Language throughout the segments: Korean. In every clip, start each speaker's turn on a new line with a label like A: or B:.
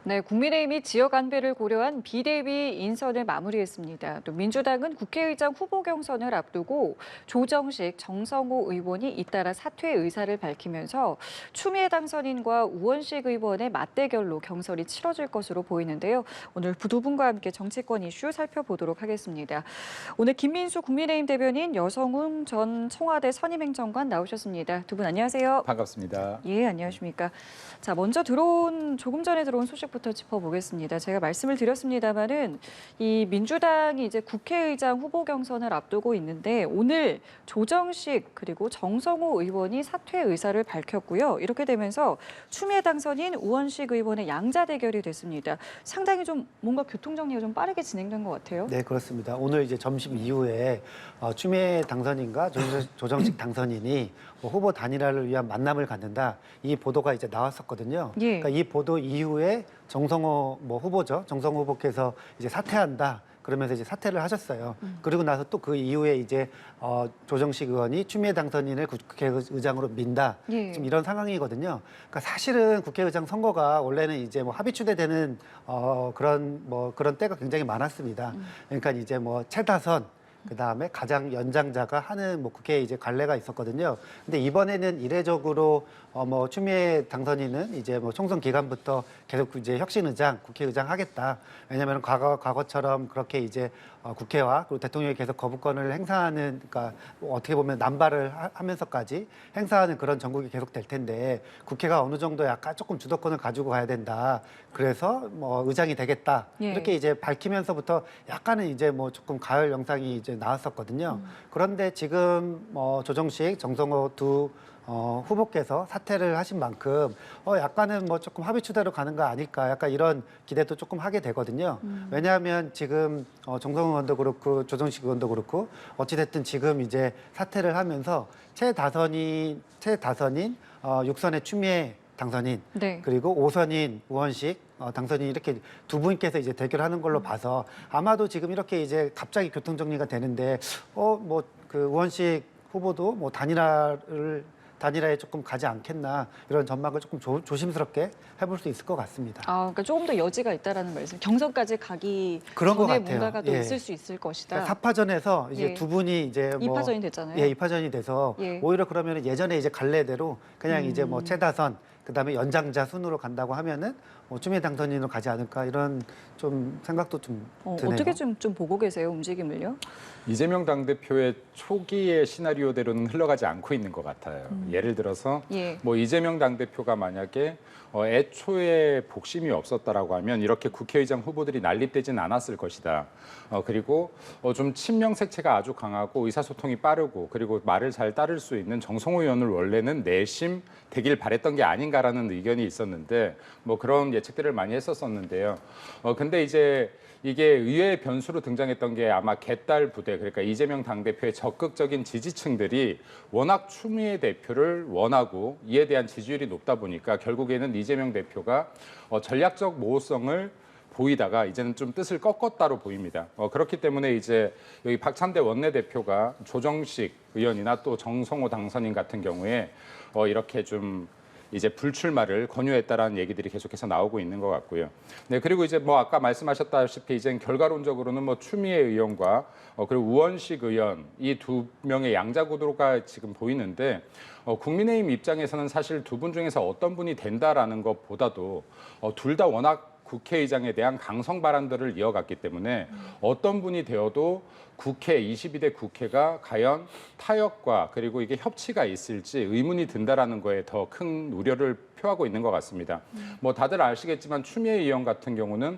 A: 네, 국민의힘이 지역 안배를 고려한 비대위 인선을 마무리했습니다. 또 민주당은 국회의장 후보 경선을 앞두고 조정식, 정성호 의원이 잇따라 사퇴 의사를 밝히면서 추미애 당선인과 우원식 의원의 맞대결로 경선이 치러질 것으로 보이는데요. 오늘 두 분과 함께 정치권 이슈 살펴보도록 하겠습니다. 오늘 김민수 국민의힘 대변인, 여성훈 전 청와대 선임행정관 나오셨습니다. 두 분 안녕하세요.
B: 반갑습니다.
A: 예, 안녕하십니까. 자, 먼저 조금 전에 들어온 소식부터 짚어보겠습니다. 제가 말씀을 드렸습니다마는 이 민주당이 이제 국회의장 후보 경선을 앞두고 있는데 오늘 조정식 그리고 정성호 의원이 사퇴 의사를 밝혔고요. 이렇게 되면서 추미애 당선인 우원식 의원의 양자 대결이 됐습니다. 상당히 좀 뭔가 교통 정리가 좀 빠르게 진행된 것 같아요.
C: 네, 그렇습니다. 오늘 이제 점심 이후에 추미애 당선인과 조정식 당선인이 후보 단일화를 위한 만남을 갖는다. 이 보도가 이제 나왔었거든요.
A: 예.
C: 그러니까 이 보도 이후에 정성호 후보죠. 정성호 후보께서 이제 사퇴한다. 그러면서 이제 사퇴를 하셨어요. 그리고 나서 또 그 이후에 이제 조정식 의원이 추미애 당선인을 국회의장으로 민다.
A: 예.
C: 지금 이런 상황이거든요. 그러니까 사실은 국회의장 선거가 원래는 이제 합의 추대되는 그런 때가 굉장히 많았습니다. 그러니까 이제 최다선 그다음에 가장 연장자가 하는 국회에 이제 관례가 있었거든요. 근데 이번에는 이례적으로 추미애 당선인은 이제 총선 기간부터 계속 이제 혁신의장, 국회의장 하겠다. 왜냐하면 과거처럼 그렇게 이제 국회와 그리고 대통령이 계속 거부권을 행사하는, 그러니까 어떻게 보면 남발을 하면서까지 행사하는 그런 정국이 계속 될 텐데 국회가 어느 정도 약간 조금 주도권을 가지고 가야 된다. 그래서 의장이 되겠다.
A: 예.
C: 이렇게 이제 밝히면서부터 약간은 이제 조금 가열 영상이 이제 나왔었거든요. 그런데 지금 조정식, 정성호 두 후보께서 사퇴를 하신 만큼 약간은 조금 합의 추대로 가는 거 아닐까, 약간 이런 기대도 조금 하게 되거든요. 왜냐하면 지금 정성호 의원도 그렇고 조정식 의원도 그렇고 어찌됐든 지금 이제 사퇴를 하면서 최다선인 6선의 추미애 당선인,
A: 네.
C: 그리고 5선인 우원식 당선인, 이렇게 두 분께서 이제 대결하는 걸로 봐서 아마도 지금 이렇게 이제 갑자기 교통 정리가 되는데 그 우원식 후보도 단일화에 조금 가지 않겠나, 이런 전망을 조금 조심스럽게 해볼 수 있을 것 같습니다.
A: 그러니까 조금 더 여지가 있다라는 말씀. 경선까지 가기
C: 그런 것
A: 전에
C: 같아요.
A: 뭔가가 더
C: 예.
A: 있을 수 있을 것이다.
C: 그러니까 4파전에서 이제
A: 예.
C: 두 분이 이제
A: 2파전이 됐잖아요.
C: 예, 2파전이 돼서
A: 예.
C: 오히려 그러면 예전에 이제 갈래대로 그냥 이제 최다선, 그다음에 연장자 순으로 간다고 하면은 추미애 당선인으로 가지 않을까, 이런 좀 생각도 좀 드네요.
A: 어떻게 좀 보고 계세요, 움직임을요?
B: 이재명 당대표의 초기의 시나리오대로는 흘러가지 않고 있는 것 같아요. 예를 들어서
A: 예.
B: 이재명 당대표가 만약에 애초에 복심이 없었다라고 하면 이렇게 국회의장 후보들이 난립되진 않았을 것이다. 그리고 좀 친명색채가 아주 강하고 의사소통이 빠르고 그리고 말을 잘 따를 수 있는 정성호 의원을 원래는 내심 되길 바랬던 게 아닌가라는 의견이 있었는데 그런 예측들을 많이 했었었는데요. 근데 이제 이게 의외의 변수로 등장했던 게 아마 개딸 부대, 그러니까 이재명 당대표의 적극적인 지지층들이 워낙 추미애 대표를 원하고 이에 대한 지지율이 높다 보니까 결국에는 이재명 대표가 전략적 모호성을 보이다가 이제는 좀 뜻을 꺾었다로 보입니다. 그렇기 때문에 이제 여기 박찬대 원내대표가 조정식 의원이나 또 정성호 당선인 같은 경우에 이렇게 좀 이제 불출마를 권유했다라는 얘기들이 계속해서 나오고 있는 것 같고요. 네, 그리고 이제 아까 말씀하셨다시피 이제 결과론적으로는 추미애 의원과 그리고 우원식 의원, 이 두 명의 양자 구도가 지금 보이는데 국민의힘 입장에서는 사실 두 분 중에서 어떤 분이 된다라는 것보다도 둘 다 워낙 국회의장에 대한 강성 발언들을 이어갔기 때문에 어떤 분이 되어도 22대 국회가 과연 타협과 그리고 이게 협치가 있을지 의문이 든다라는 거에 더 큰 우려를 표하고 있는 것 같습니다. 다들 아시겠지만 추미애 의원 같은 경우는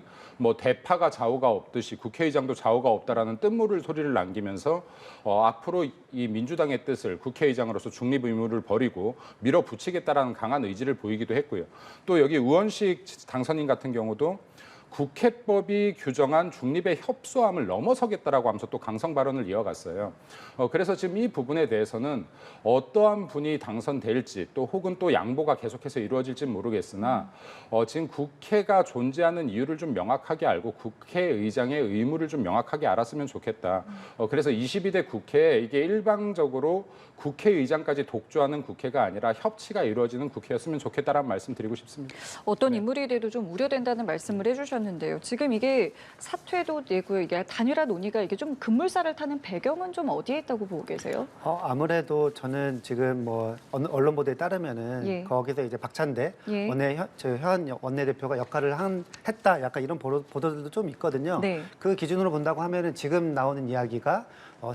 B: 대파가 좌우가 없듯이 국회의장도 좌우가 없다라는 뜻모를 소리를 남기면서 앞으로 이 민주당의 뜻을 국회의장으로서 중립 의무를 버리고 밀어붙이겠다라는 강한 의지를 보이기도 했고요. 또 여기 우원식 당선인 같은 경우도 국회법이 규정한 중립의 협소함을 넘어서겠다라고 하면서 또 강성 발언을 이어갔어요. 그래서 지금 이 부분에 대해서는 어떠한 분이 당선될지 또 혹은 또 양보가 계속해서 이루어질지 모르겠으나 지금 국회가 존재하는 이유를 좀 명확하게 알고 국회의장의 의무를 좀 명확하게 알았으면 좋겠다. 그래서 22대 국회에 이게 일방적으로 국회의장까지 독주하는 국회가 아니라 협치가 이루어지는 국회였으면 좋겠다라는 말씀 드리고 싶습니다.
A: 어떤 인물이 돼도 좀 우려된다는 말씀을 해주셨는데요. 지금 이게 사퇴도 되고요. 이게 단일화 논의가 이게 좀 급물살을 타는 배경은 좀 어디에 있다고 보고 계세요?
C: 아무래도 저는 지금 뭐 언론 보도에 따르면은
A: 예.
C: 거기서 이제 박찬대
A: 예.
C: 현 원내대표가 역할을 했다. 약간 이런 보도들도 좀 있거든요.
A: 네.
C: 그 기준으로 본다고 하면은 지금 나오는 이야기가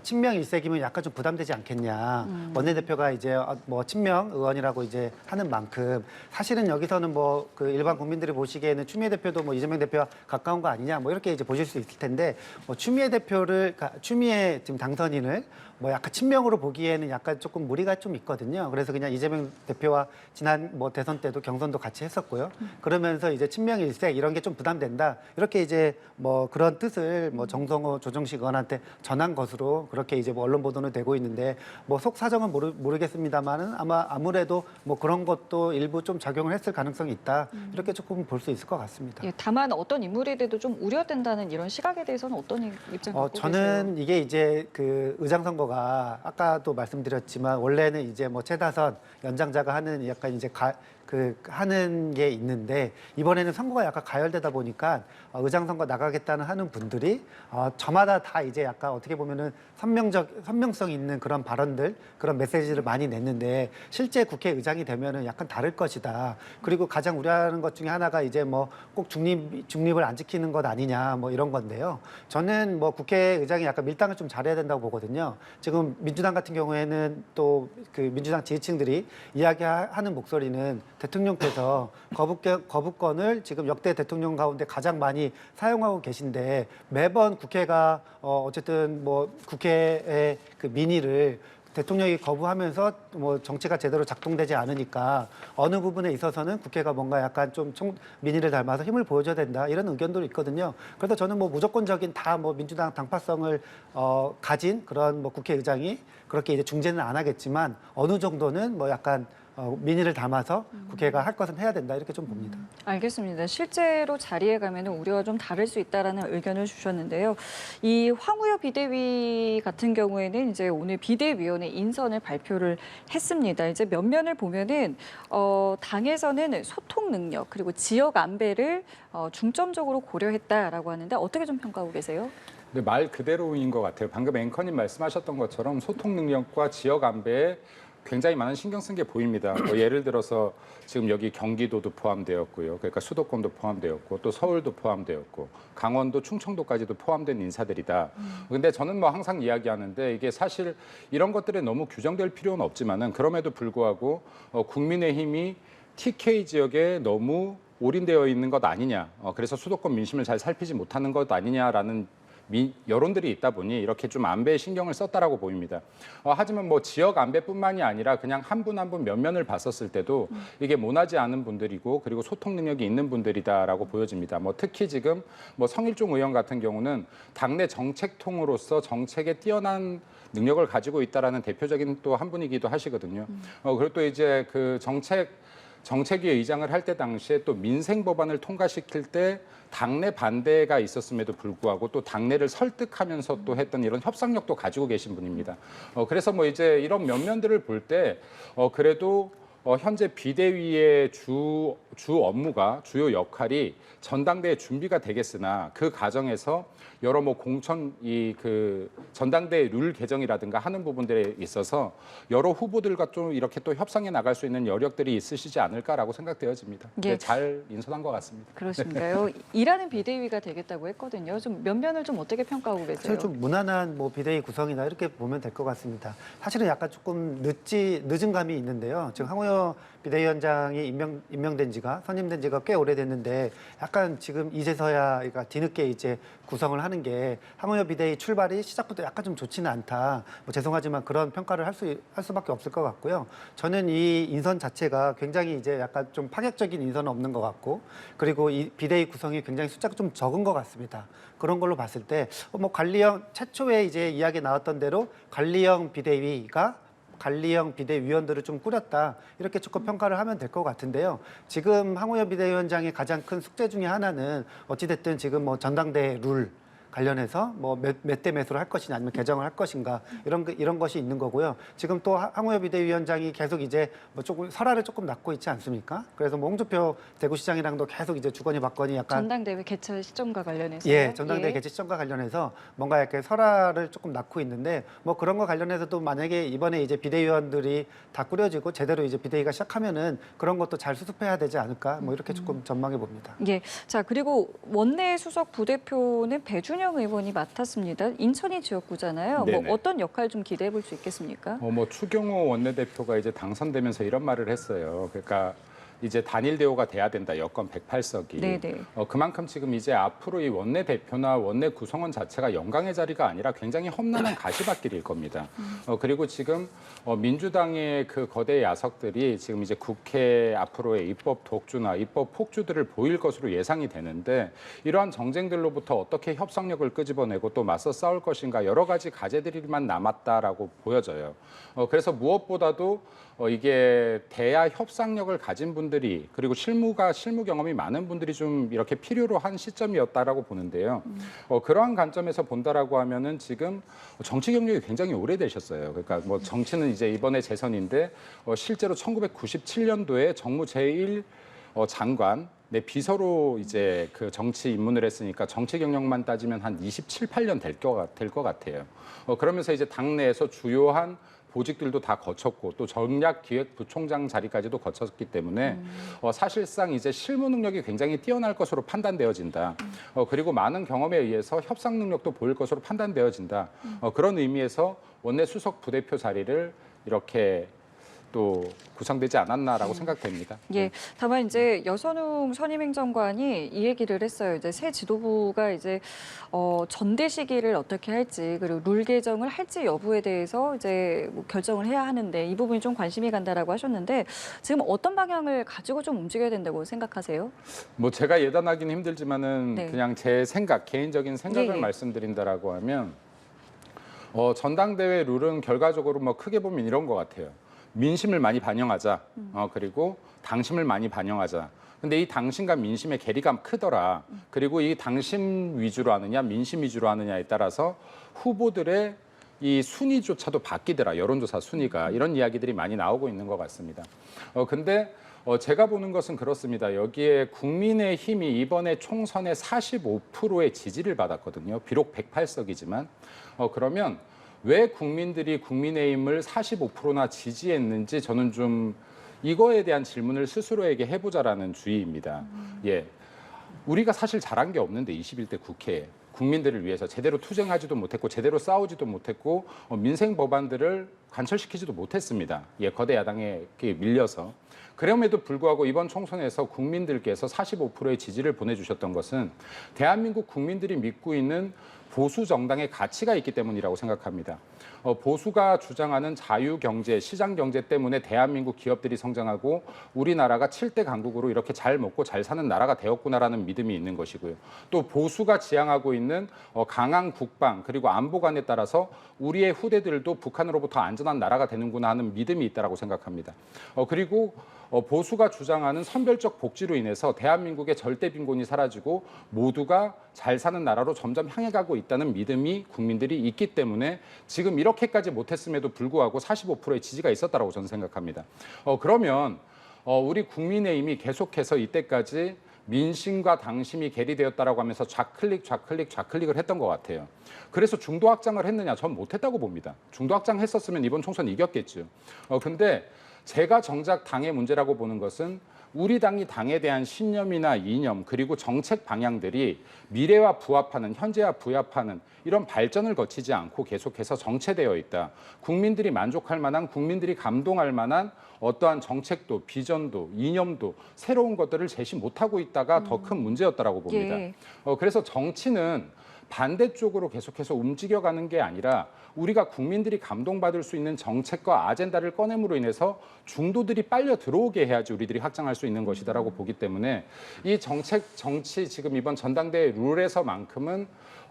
C: 친명 일색이면 약간 좀 부담되지 않겠냐. 원내대표가 이제 뭐 친명 의원이라고 이제 하는 만큼 사실은 여기서는 뭐 그 일반 국민들이 보시기에는 추미애 대표도 뭐 이재명 대표와 가까운 거 아니냐 뭐 이렇게 이제 보실 수 있을 텐데 뭐 추미애 지금 당선인을 뭐 약간 친명으로 보기에는 약간 조금 무리가 좀 있거든요. 그래서 그냥 이재명 대표와 지난 뭐 대선 때도 경선도 같이 했었고요. 그러면서 이제 친명 일색 이런 게 좀 부담된다. 이렇게 이제 뭐 그런 뜻을 뭐 정성호 조정식 의원한테 전한 것으로 그렇게 이제 뭐 언론 보도는 되고 있는데 뭐 속 사정은 모르겠습니다만은 아무래도 뭐 그런 것도 일부 좀 작용을 했을 가능성이 있다. 이렇게 조금 볼 수 있을 것 같습니다.
A: 예, 다만 어떤 인물이 돼도 좀 우려된다는 이런 시각에 대해서는 어떤 입장 갖고 계세요?
C: 저는 이게 이제 그 의장 선거가 아까도 말씀드렸지만 원래는 이제 뭐 최다선 연장자가 하는 약간 이제 하는 게 있는데 이번에는 선거가 약간 가열되다 보니까 의장 선거 나가겠다는 하는 분들이 저마다 다 이제 약간 어떻게 보면은 선명성 있는 그런 발언들 그런 메시지를 많이 냈는데 실제 국회의장이 되면은 약간 다를 것이다. 그리고 가장 우려하는 것 중에 하나가 이제 뭐 꼭 중립을 안 지키는 것 아니냐 뭐 이런 건데요. 저는 뭐 국회의장이 약간 밀당을 좀 잘해야 된다고 보거든요. 지금 민주당 같은 경우에는 또 그 민주당 지지층들이 이야기하는 목소리는 대통령께서 거부권을 지금 역대 대통령 가운데 가장 많이 사용하고 계신데 매번 국회가 어쨌든 뭐 국회의 그 민의를 대통령이 거부하면서 뭐 정치가 제대로 작동되지 않으니까 어느 부분에 있어서는 국회가 뭔가 약간 좀 민의를 닮아서 힘을 보여줘야 된다 이런 의견도 있거든요. 그래서 저는 뭐 무조건적인 다 뭐 민주당 당파성을 가진 그런 뭐 국회의장이 그렇게 이제 중재는 안 하겠지만 어느 정도는 뭐 약간 민의를 담아서 국회가 할 것은 해야 된다 이렇게 좀 봅니다.
A: 알겠습니다. 실제로 자리에 가면 우려가 좀 다를 수 있다라는 의견을 주셨는데요. 이 황우여 비대위 같은 경우에는 이제 오늘 비대위원회 인선을 발표를 했습니다. 이제 면면을 보면은 당에서는 소통 능력 그리고 지역 안배를 중점적으로 고려했다라고 하는데 어떻게 좀 평가하고 계세요?
B: 근데 말 그대로인 것 같아요. 방금 앵커님 말씀하셨던 것처럼 소통 능력과 지역 안배에 굉장히 많은 신경 쓴 게 보입니다. 뭐 예를 들어서 지금 여기 경기도도 포함되었고요. 그러니까 수도권도 포함되었고 또 서울도 포함되었고 강원도, 충청도까지도 포함된 인사들이다. 근데 저는 뭐 항상 이야기하는데 이게 사실 이런 것들에 너무 규정될 필요는 없지만은 그럼에도 불구하고 국민의힘이 TK 지역에 너무 올인되어 있는 것 아니냐. 그래서 수도권 민심을 잘 살피지 못하는 것 아니냐라는 여론들이 있다 보니 이렇게 좀 안배에 신경을 썼다라고 보입니다. 하지만 뭐 지역 안배뿐만이 아니라 그냥 한 분 한 분 면면을 봤었을 때도 이게 모나지 않은 분들이고 그리고 소통 능력이 있는 분들이다라고 보여집니다. 뭐 특히 지금 뭐 성일종 의원 같은 경우는 당내 정책통으로서 정책에 뛰어난 능력을 가지고 있다라는 대표적인 또 한 분이기도 하시거든요. 그리고 또 이제 그 정책위 의장을 할 때 당시에 또 민생 법안을 통과시킬 때 당내 반대가 있었음에도 불구하고 또 당내를 설득하면서 또 했던 이런 협상력도 가지고 계신 분입니다. 그래서 뭐 이제 이런 면면들을 볼 때 그래도 현재 비대위의 주 업무가 주요 역할이 전당대회 준비가 되겠으나 그 과정에서 여러 뭐 공천 그 전당대회 룰 개정이라든가 하는 부분들에 있어서 여러 후보들과 좀 이렇게 또 협상해 나갈 수 있는 여력들이 있으시지 않을까라고 생각되어집니다.
A: 예.
B: 잘 인선한 것 같습니다.
A: 그렇습니까요? 일하는 비대위가 되겠다고 했거든요. 좀 면면을 좀 어떻게 평가하고 계세요?
C: 사실 좀 무난한 뭐 비대위 구성이나 이렇게 보면 될 것 같습니다. 사실은 약간 조금 늦은 감이 있는데요. 지금 황우여 비대위원장이 임명된 지가 비대위가 선임된 지가 꽤 오래됐는데 약간 지금 이제서야 그러니까 뒤늦게 이제 구성을 하는 게 항우여 비대위 출발이 시작부터 약간 좀 좋지는 않다. 뭐 죄송하지만 그런 평가를 할 수밖에 없을 것 같고요. 저는 이 인선 자체가 굉장히 이제 약간 좀 파격적인 인선은 없는 것 같고 그리고 이 비대위 구성이 굉장히 숫자가 좀 적은 것 같습니다. 그런 걸로 봤을 때 뭐 관리형 최초에 이제 이야기 나왔던 대로 관리형 비대위가 관리형 비대위원들을 좀 꾸렸다 이렇게 조금 평가를 하면 될 것 같은데요. 지금 항우여 비대위원장의 가장 큰 숙제 중에 하나는 어찌됐든 지금 뭐 전당대회 룰 관련해서 뭐 몇 대 몇으로 할 것이냐 아니면 개정을 할 것인가 이런 것이 있는 거고요. 지금 또 항우여 비대위원장이 계속 이제 뭐 조금 설화를 조금 낳고 있지 않습니까? 그래서 뭐 홍준표 대구시장이랑도 계속 이제 주거니 받거니 약간
A: 전당대회 개최 시점과 관련해서
C: 예, 전당대회 개최 시점과 관련해서 뭔가 이렇게 설화를 조금 낳고 있는데 뭐 그런 거 관련해서도 만약에 이번에 이제 비대위원들이 다 꾸려지고 제대로 이제 비대위가 시작하면은 그런 것도 잘 수습해야 되지 않을까 뭐 이렇게 조금 전망해 봅니다.
A: 예. 자, 그리고 원내 수석 부대표는 배준영 의원이 맡았습니다. 인천이 지역구잖아요.
B: 네네.
A: 뭐 어떤 역할 좀 기대해 볼 수 있겠습니까?
B: 뭐 추경호 원내대표가 이제 당선되면서 이런 말을 했어요. 그러니까 이제 단일 대우가 돼야 된다. 여권 108석이.
A: 네네.
B: 그만큼 지금 이제 앞으로 이 원내대표나 원내 구성원 자체가 영광의 자리가 아니라 굉장히 험난한 가시밭길일 겁니다. 그리고 지금 민주당의 그 거대 야석들이 지금 이제 국회 앞으로의 입법 독주나 입법 폭주들을 보일 것으로 예상이 되는데 이러한 정쟁들로부터 어떻게 협상력을 끄집어내고 또 맞서 싸울 것인가 여러 가지 과제들이만 남았다라고 보여져요. 그래서 무엇보다도 이게 대야 협상력을 가진 분들이 그리고 실무 경험이 많은 분들이 좀 이렇게 필요로 한 시점이었다라고 보는데요. 그러한 관점에서 본다라고 하면은 지금 정치 경력이 굉장히 오래되셨어요. 그러니까 뭐 정치는 이제 이번에 재선인데 실제로 1997년도에 정무 제1 장관 내 비서로 이제 그 정치 입문을 했으니까 정치 경력만 따지면 한 27, 8년 될 것 같아요. 그러면서 이제 당내에서 주요한 보직들도 다 거쳤고 또 전략기획부총장 자리까지도 거쳤기 때문에 사실상 이제 실무 능력이 굉장히 뛰어날 것으로 판단되어진다. 그리고 많은 경험에 의해서 협상 능력도 보일 것으로 판단되어진다. 그런 의미에서 원내 수석 부대표 자리를 이렇게 또 구성되지 않았나라고 생각됩니다.
A: 예. 다만 이제 여선웅 선임행정관이 이 얘기를 했어요. 이제 새 지도부가 이제 전대 시기를 어떻게 할지 그리고 룰 개정을 할지 여부에 대해서 이제 뭐 결정을 해야 하는데 이 부분이 좀 관심이 간다라고 하셨는데 지금 어떤 방향을 가지고 좀 움직여야 된다고 생각하세요?
B: 뭐 제가 예단하기는 힘들지만은
A: 네.
B: 그냥 제 개인적인 생각을
A: 예, 예.
B: 말씀드린다라고 하면 전당대회 룰은 결과적으로 뭐 크게 보면 이런 것 같아요. 민심을 많이 반영하자. 그리고 당심을 많이 반영하자. 근데 이 당심과 민심의 괴리가 크더라. 그리고 이 당심 위주로 하느냐, 민심 위주로 하느냐에 따라서 후보들의 이 순위조차도 바뀌더라. 여론조사 순위가. 이런 이야기들이 많이 나오고 있는 것 같습니다. 근데 제가 보는 것은 그렇습니다. 여기에 국민의힘이 이번에 총선에 45%의 지지를 받았거든요. 비록 108석이지만. 그러면 왜 국민들이 국민의힘을 45%나 지지했는지 저는 좀 이거에 대한 질문을 스스로에게 해보자라는 주의입니다. 예, 우리가 사실 잘한 게 없는데 21대 국회에 국민들을 위해서 제대로 투쟁하지도 못했고 제대로 싸우지도 못했고 민생 법안들을 관철시키지도 못했습니다. 예, 거대 야당에 밀려서. 그럼에도 불구하고 이번 총선에서 국민들께서 45%의 지지를 보내주셨던 것은 대한민국 국민들이 믿고 있는 보수 정당의 가치가 있기 때문이라고 생각합니다. 보수가 주장하는 자유경제, 시장경제 때문에 대한민국 기업들이 성장하고 우리나라가 7대 강국으로 이렇게 잘 먹고 잘 사는 나라가 되었구나라는 믿음이 있는 것이고요. 또 보수가 지향하고 있는 강한 국방 그리고 안보관에 따라서 우리의 후대들도 북한으로부터 안전한 나라가 되는구나 하는 믿음이 있다고 생각합니다. 그리고 보수가 주장하는 선별적 복지로 인해서 대한민국의 절대 빈곤이 사라지고 모두가 잘 사는 나라로 점점 향해 가고 있다는 믿음이 국민들이 있기 때문에 지금 이렇게까지 못했음에도 불구하고 45%의 지지가 있었다고 저는 생각합니다. 그러면 우리 국민의힘이 계속해서 이때까지 민심과 당심이 괴리되었다라고 하면서 좌클릭을 했던 것 같아요. 그래서 중도 확장을 했느냐? 전 못했다고 봅니다. 중도 확장했었으면 이번 총선 이겼겠죠. 근데 제가 정작 당의 문제라고 보는 것은 우리 당이 당에 대한 신념이나 이념 그리고 정책 방향들이 미래와 부합하는 현재와 부합하는 이런 발전을 거치지 않고 계속해서 정체되어 있다. 국민들이 만족할 만한 국민들이 감동할 만한 어떠한 정책도 비전도 이념도 새로운 것들을 제시 못하고 있다가 더 큰 문제였다라고 봅니다.
A: 예.
B: 그래서 정치는 반대쪽으로 계속해서 움직여가는 게 아니라 우리가 국민들이 감동받을 수 있는 정책과 아젠다를 꺼냄으로 인해서 중도들이 빨려 들어오게 해야지 우리들이 확장할 수 있는 것이다라고 보기 때문에 이 정치 지금 이번 전당대회 룰에서만큼은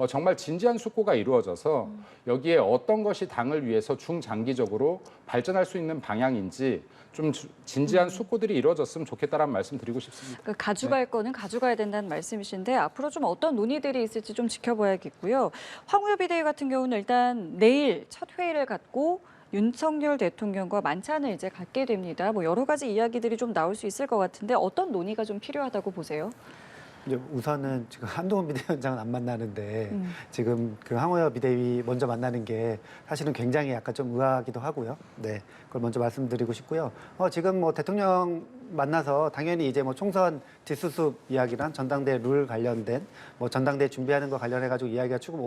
B: 정말 진지한 숙고가 이루어져서 여기에 어떤 것이 당을 위해서 중장기적으로 발전할 수 있는 방향인지 좀 진지한 숙고들이 이루어졌으면 좋겠다라는 말씀 드리고 싶습니다.
A: 그러니까 가져갈 거는 가져가야 된다는 말씀이신데 앞으로 좀 어떤 논의들이 있을지 좀 지켜봐야겠고요. 황우여 비대위 같은 경우는 일단 내일 첫 회의를 갖고 윤석열 대통령과 만찬을 이제 갖게 됩니다. 뭐 여러 가지 이야기들이 좀 나올 수 있을 것 같은데 어떤 논의가 좀 필요하다고 보세요?
C: 이제 우선은 지금 한동훈 비대위원장은 안 만나는데 지금 그 황우여 비대위 먼저 만나는 게 사실은 굉장히 약간 좀 의아하기도 하고요. 네, 그걸 먼저 말씀드리고 싶고요. 지금 뭐 대통령 만나서 당연히 이제 뭐 총선 뒷수습 이야기랑 전당대 룰 관련된 뭐 전당대 준비하는 거 관련해 가지고 이야기가 조금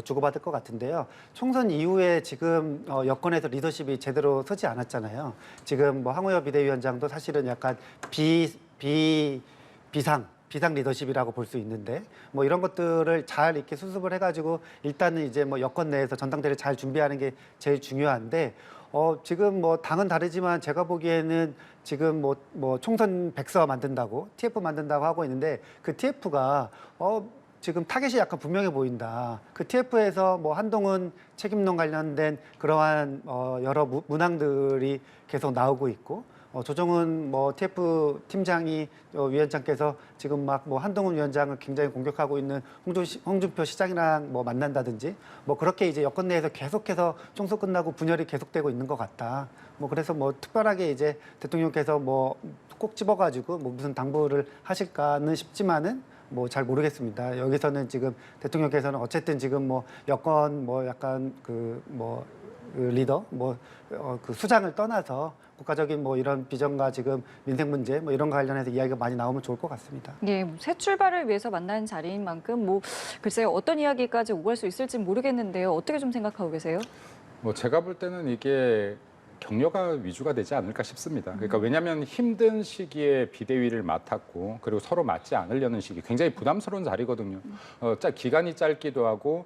C: 주고받을 것 같은데요. 총선 이후에 지금 여권에서 리더십이 제대로 서지 않았잖아요. 지금 뭐 황우여 비대위원장도 사실은 약간 비상 리더십이라고 볼 수 있는데 뭐 이런 것들을 잘 이렇게 수습을 해가지고 일단은 이제 뭐 여권 내에서 전당대를 잘 준비하는 게 제일 중요한데 지금 뭐 당은 다르지만 제가 보기에는 지금 뭐 총선 백서 만든다고 TF 만든다고 하고 있는데 그 TF가 지금 타겟이 약간 분명해 보인다. 그 TF에서 뭐 한동훈 책임론 관련된 그러한 여러 문항들이 계속 나오고 있고. 조정은 뭐 TF 팀장이 위원장께서 지금 막 뭐 한동훈 위원장을 굉장히 공격하고 있는 홍준표 시장이랑 뭐 만난다든지 뭐 그렇게 이제 여권 내에서 계속해서 총선 끝나고 분열이 계속되고 있는 것 같다. 뭐 그래서 뭐 특별하게 이제 대통령께서 뭐 꼭 집어가지고 뭐 무슨 당부를 하실까는 싶지만은 뭐 잘 모르겠습니다. 여기서는 지금 대통령께서는 어쨌든 지금 뭐 여권 뭐 약간 그 리더 그 수장을 떠나서 국가적인 뭐 이런 비전과 지금 민생 문제 뭐 이런 거 관련해서 이야기가 많이 나오면 좋을 것 같습니다.
A: 예, 새 출발을 위해서 만난 자리인 만큼 뭐 글쎄요 어떤 이야기까지 오갈 수 있을지 모르겠는데요. 어떻게 좀 생각하고 계세요?
B: 뭐 제가 볼 때는 이게 격려가 위주가 되지 않을까 싶습니다. 그러니까 왜냐하면 힘든 시기에 비대위를 맡았고 그리고 서로 맞지 않으려는 시기 굉장히 부담스러운 자리거든요. 기간이 짧기도 하고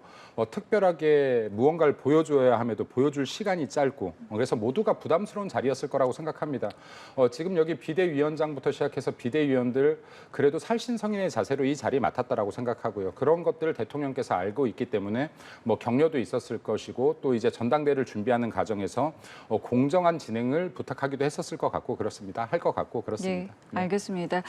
B: 특별하게 무언가를 보여줘야 함에도 보여줄 시간이 짧고 그래서 모두가 부담스러운 자리였을 거라고 생각합니다. 지금 여기 비대위원장부터 시작해서 비대위원들 그래도 살신성인의 자세로 이 자리에 맡았다라고 생각하고요. 그런 것들을 대통령께서 알고 있기 때문에 뭐 격려도 있었을 것이고 또 이제 전당대회를 준비하는 과정에서 공정한 진행을 부탁하기도 했었을 것 같고 그렇습니다. 할 것 같고 그렇습니다.
A: 네, 알겠습니다.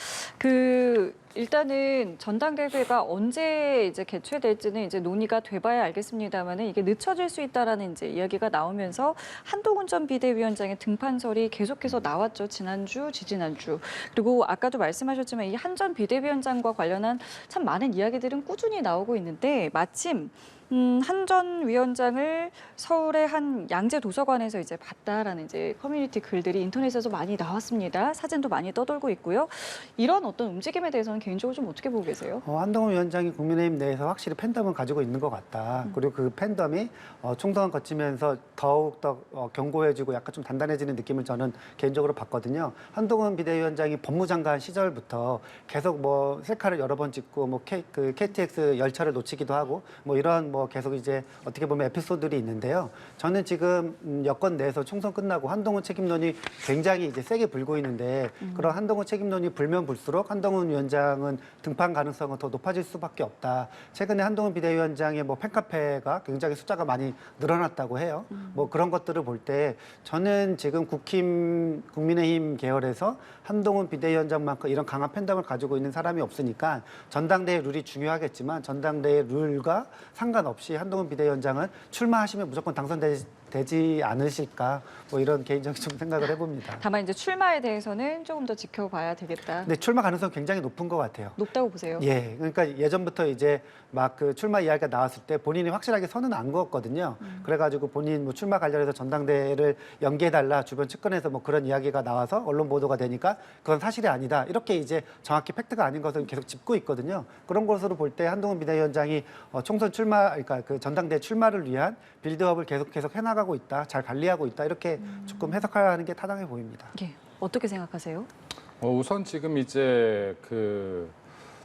A: 일단은 전당대회가 언제 이제 개최될지는 이제 논의가 돼봐야 알겠습니다만은 이게 늦춰질 수 있다라는 이제 이야기가 나오면서 한동훈 전 비대위원장의 등판설이 계속해서 나왔죠. 지난주, 지지난주. 그리고 아까도 말씀하셨지만 이 한 전 비대위원장과 관련한 참 많은 이야기들은 꾸준히 나오고 있는데 마침 한 전 위원장을 서울의 한 양재 도서관에서 이제 봤다라는 이제 커뮤니티 글들이 인터넷에서 많이 나왔습니다. 사진도 많이 떠돌고 있고요. 이런 어떤 움직임에 대해서는 개인적으로 좀 어떻게 보고 계세요?
C: 한동훈 위원장이 국민의힘 내에서 확실히 팬덤을 가지고 있는 것 같다. 그리고 그 팬덤이 총선 거치면서 더욱더 견고해지고 약간 좀 단단해지는 느낌을 저는 개인적으로 봤거든요. 한동훈 비대위원장이 법무장관 시절부터 계속 뭐 셀카를 여러 번 찍고 뭐 KTX 열차를 놓치기도 하고 뭐 이런 뭐 계속 이제 어떻게 보면 에피소드들이 있는데요. 저는 지금 여권 내에서 총선 끝나고 한동훈 책임론이 굉장히 이제 세게 불고 있는데 그런 한동훈 책임론이 불면 불수록 한동훈 위원장은 등판 가능성은 더 높아질 수밖에 없다. 최근에 한동훈 비대위원장의 뭐 팬카페가 굉장히 숫자가 많이 늘어났다고 해요. 뭐 그런 것들을 볼 때 저는 지금 국민의힘 계열에서 한동훈 비대위원장만큼 이런 강한 팬덤을 가지고 있는 사람이 없으니까 전당대회 룰이 중요하겠지만 전당대회 룰과 상관없이 한동훈 비대위원장은 출마하시면 무조건 당선될 되지 않으실까 뭐 이런 개인적인 좀 생각을 해봅니다.
A: 다만 이제 출마에 대해서는 조금 더 지켜봐야 되겠다.
C: 근데 출마 가능성 굉장히 높은 것 같아요.
A: 높다고 보세요.
C: 예, 그러니까 예전부터 이제 막 그 출마 이야기가 나왔을 때 본인이 확실하게 선은 안 그었거든요. 그래가지고 본인 뭐 출마 관련해서 전당대회를 연기해달라 주변 측근에서 뭐 그런 이야기가 나와서 언론 보도가 되니까 그건 사실이 아니다. 이렇게 이제 정확히 팩트가 아닌 것을 계속 짚고 있거든요. 그런 것으로 볼 때 한동훈 비대위원장이 총선 출마, 그러니까 그 전당대회 출마를 위한 빌드업을 계속 해나가고 있다, 잘 관리하고 있다 이렇게 조금 해석하는 게 타당해 보입니다.
A: 예. 어떻게 생각하세요?
B: 우선 지금 이제 그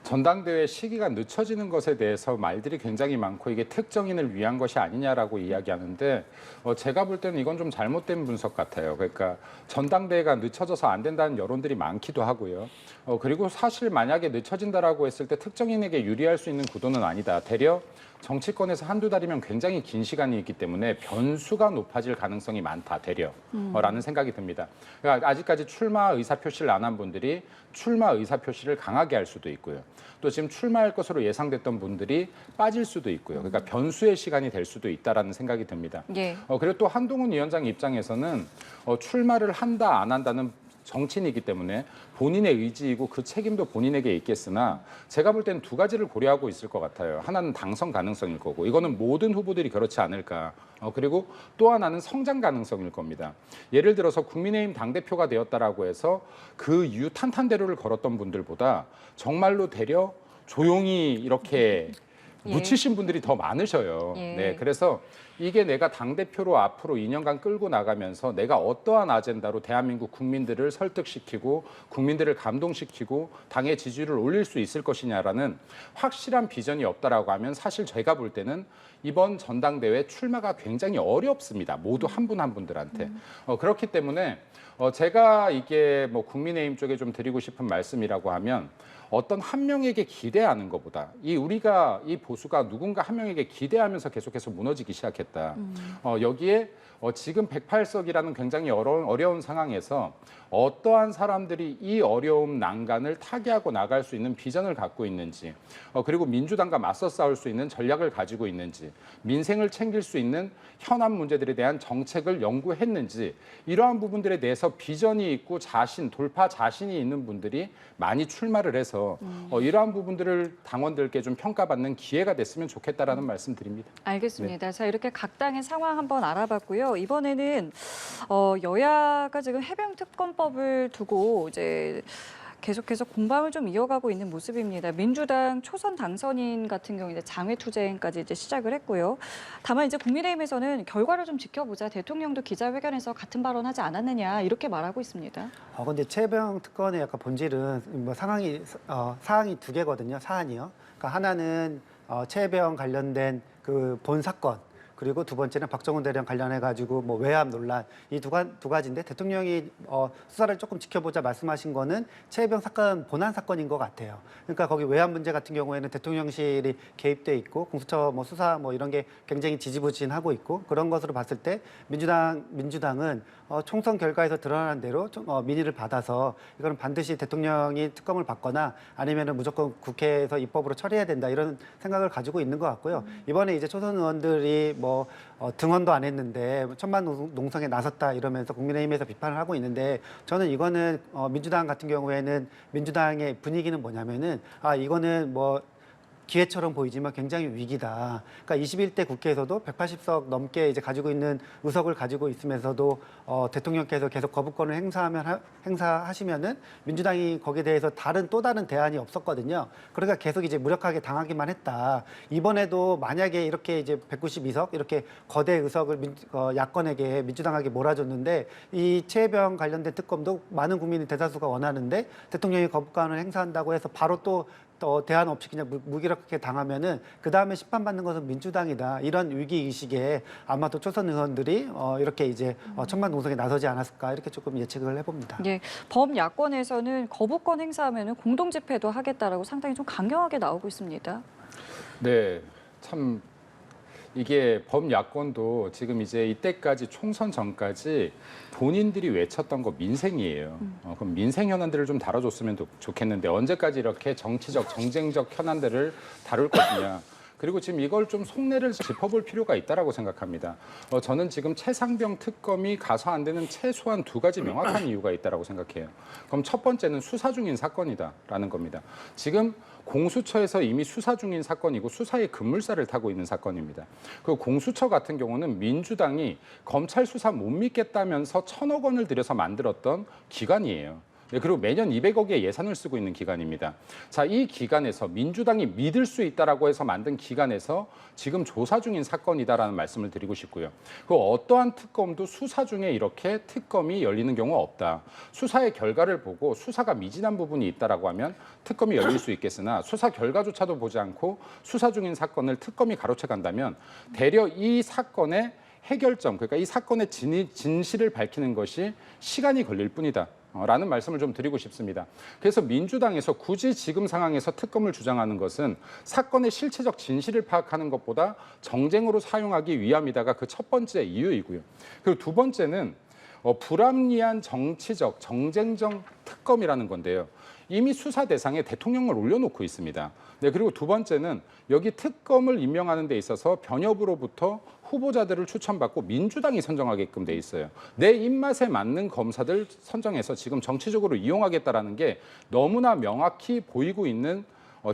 B: 전당대회 시기가 늦춰지는 것에 대해서 말들이 굉장히 많고 이게 특정인을 위한 것이 아니냐라고 이야기하는데 제가 볼 때는 이건 좀 잘못된 분석 같아요. 그러니까 전당대회가 늦춰져서 안 된다는 여론들이 많기도 하고요. 그리고 사실 만약에 늦춰진다라고 했을 때 특정인에게 유리할 수 있는 구도는 아니다. 되려 정치권에서 한두 달이면 굉장히 긴 시간이 있기 때문에 변수가 높아질 가능성이 많다, 되려라는 생각이 듭니다. 그러니까 아직까지 출마 의사표시를 안 한 분들이 출마 의사표시를 강하게 할 수도 있고요. 또 지금 출마할 것으로 예상됐던 분들이 빠질 수도 있고요. 그러니까 변수의 시간이 될 수도 있다라는 생각이 듭니다.
A: 예.
B: 그리고 또 한동훈 위원장 입장에서는 출마를 한다, 안 한다는 정치인이기 때문에 본인의 의지이고 그 책임도 본인에게 있겠으나 제가 볼 때는 두 가지를 고려하고 있을 것 같아요. 하나는 당선 가능성일 거고 이거는 모든 후보들이 그렇지 않을까. 그리고 또 하나는 성장 가능성일 겁니다. 예를 들어서 국민의힘 당대표가 되었다라고 해서 그 이후 탄탄대로를 걸었던 분들보다 정말로 되려 조용히 이렇게
A: 예.
B: 묻히신 분들이 더 많으셔요.
A: 예.
B: 네, 그래서 이게 내가 당대표로 앞으로 2년간 끌고 나가면서 내가 어떠한 아젠다로 대한민국 국민들을 설득시키고 국민들을 감동시키고 당의 지지율을 올릴 수 있을 것이냐라는 확실한 비전이 없다라고 하면 사실 제가 볼 때는 이번 전당대회 출마가 굉장히 어렵습니다. 모두 한 분 한 분들한테. 그렇기 때문에 제가 이게 뭐 국민의힘 쪽에 좀 드리고 싶은 말씀이라고 하면 어떤 한 명에게 기대하는 것보다 우리가 이 보수가 누군가 한 명에게 기대하면서 계속해서 무너지기 시작했다. 여기에 지금 108석이라는 굉장히 어려운 상황에서 어떠한 사람들이 이 어려움 난간을 타개하고 나갈 수 있는 비전을 갖고 있는지, 그리고 민주당과 맞서 싸울 수 있는 전략을 가지고 있는지, 민생을 챙길 수 있는 현안 문제들에 대한 정책을 연구했는지, 이러한 부분들에 대해서 비전이 있고 돌파 자신이 있는 분들이 많이 출마를 해서 이러한 부분들을 당원들께 좀 평가받는 기회가 됐으면 좋겠다라는 말씀드립니다.
A: 알겠습니다. 자, 이렇게 각 당의 상황 한번 알아봤고요. 이번에는 여야가 지금 해병 특검법을 두고 이제 계속해서 공방을 좀 이어가고 있는 모습입니다. 민주당 초선 당선인 같은 경우 이제 장외투쟁까지 이제 시작을 했고요. 다만 이제 국민의힘에서는 결과를 좀 지켜보자. 대통령도 기자회견에서 같은 발언하지 않았느냐 이렇게 말하고 있습니다.
C: 근데 최병 특검의 약간 본질은 뭐 사항이 두 개거든요. 사안이요. 그러니까 하나는 최병 관련된 그 본 사건. 그리고 두 번째는 박정훈 대령 관련해 가지고 뭐 외압 논란 이 두 가지인데 대통령이 수사를 조금 지켜보자 말씀하신 거는 최혜병 사건 본안 사건인 것 같아요. 그러니까 거기 외압 문제 같은 경우에는 대통령실이 개입돼 있고 공수처 뭐 수사 뭐 이런 게 굉장히 지지부진하고 있고 그런 것으로 봤을 때 민주당은 총선 결과에서 드러난 대로 민의를 받아서 이거는 반드시 대통령이 특검을 받거나 아니면은 무조건 국회에서 입법으로 처리해야 된다 이런 생각을 가지고 있는 것 같고요. 이번에 이제 초선 의원들이 등원도 안 했는데 천만 농성에 나섰다 이러면서 국민의힘에서 비판을 하고 있는데 저는 이거는 민주당 같은 경우에는 민주당의 분위기는 뭐냐면은 이거는 뭐 기회처럼 보이지만 굉장히 위기다. 그러니까 21대 국회에서도 180석 넘게 이제 가지고 있는 의석을 가지고 있으면서도 대통령께서 계속 거부권을 행사하시면은 민주당이 거기에 대해서 또 다른 대안이 없었거든요. 그러니까 계속 이제 무력하게 당하기만 했다. 이번에도 만약에 이렇게 이제 192석 이렇게 거대 의석을 야권에게 민주당에게 몰아줬는데 이 최혜병 관련된 특검도 많은 국민이 대다수가 원하는데 대통령이 거부권을 행사한다고 해서 바로 또 대안 없이 그냥 무기력하게 당하면은 그 다음에 심판받는 것은 민주당이다. 이런 위기 의식에 아마도 초선 의원들이 이렇게 이제 천만 농성에 나서지 않았을까 이렇게 조금 예측을 해봅니다.
A: 예, 범야권에서는 거부권 행사하면은 공동 집회도 하겠다라고 상당히 좀 강경하게 나오고 있습니다.
B: 네, 참 이게 범야권도 지금 이제 이때까지 총선 전까지 본인들이 외쳤던 거 민생이에요. 그럼 민생 현안들을 좀 다뤄줬으면 좋겠는데 언제까지 이렇게 정치적, 정쟁적 현안들을 다룰 것이냐. 그리고 지금 이걸 좀 속내를 짚어볼 필요가 있다라고 생각합니다. 저는 지금 최상병 특검이 가서 안 되는 최소한 두 가지 명확한 이유가 있다라고 생각해요. 그럼 첫 번째는 수사 중인 사건이다라는 겁니다. 지금 공수처에서 이미 수사 중인 사건이고 수사의 급물살을 타고 있는 사건입니다. 그 공수처 같은 경우는 민주당이 검찰 수사 못 믿겠다면서 1,000억 원을 들여서 만들었던 기관이에요. 네, 그리고 매년 200억의 예산을 쓰고 있는 기관입니다. 자, 이 기관에서 민주당이 믿을 수 있다라고 해서 만든 기관에서 지금 조사 중인 사건이다라는 말씀을 드리고 싶고요. 그 어떠한 특검도 수사 중에 이렇게 특검이 열리는 경우가 없다. 수사의 결과를 보고 수사가 미진한 부분이 있다라고 하면 특검이 열릴 수 있겠으나 수사 결과조차도 보지 않고 수사 중인 사건을 특검이 가로채 간다면 대려 이 사건의 해결점, 그러니까 이 사건의 진실을 밝히는 것이 시간이 걸릴 뿐이다. 라는 말씀을 좀 드리고 싶습니다. 그래서 민주당에서 굳이 지금 상황에서 특검을 주장하는 것은 사건의 실체적 진실을 파악하는 것보다 정쟁으로 사용하기 위함이다가 그 첫 번째 이유이고요. 그리고 두 번째는 불합리한 정치적, 정쟁적 특검이라는 건데요. 이미 수사 대상에 대통령을 올려놓고 있습니다. 네, 그리고 두 번째는 여기 특검을 임명하는 데 있어서 변협으로부터 후보자들을 추천받고 민주당이 선정하게끔 돼 있어요. 내 입맛에 맞는 검사들 선정해서 지금 정치적으로 이용하겠다라는 게 너무나 명확히 보이고 있는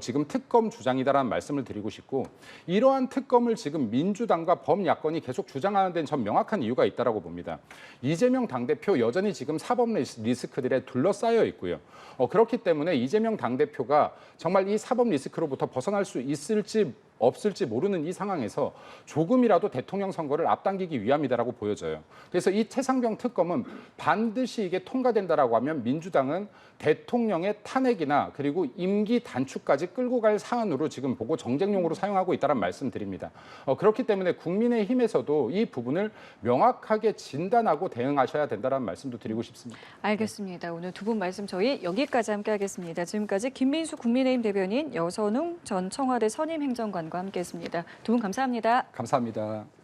B: 지금 특검 주장이다라는 말씀을 드리고 싶고 이러한 특검을 지금 민주당과 범야권이 계속 주장하는 데는 전 명확한 이유가 있다라고 봅니다. 이재명 당대표 여전히 지금 사법 리스크들에 둘러싸여 있고요. 그렇기 때문에 이재명 당대표가 정말 이 사법 리스크로부터 벗어날 수 있을지 없을지 모르는 이 상황에서 조금이라도 대통령 선거를 앞당기기 위함이다라고 보여져요. 그래서 이 최상병 특검은 반드시 이게 통과된다라고 하면 민주당은 대통령의 탄핵이나 그리고 임기 단축까지 끌고 갈 사안으로 지금 보고 정쟁용으로 사용하고 있다는 말씀드립니다. 그렇기 때문에 국민의힘에서도 이 부분을 명확하게 진단하고 대응하셔야 된다는 말씀도 드리고 싶습니다.
A: 알겠습니다. 오늘 두 분 말씀 저희 여기까지 함께하겠습니다. 지금까지 김민수 국민의힘 대변인, 여선웅 전 청와대 선임행정관과 함께했습니다. 두 분 감사합니다.
B: 감사합니다.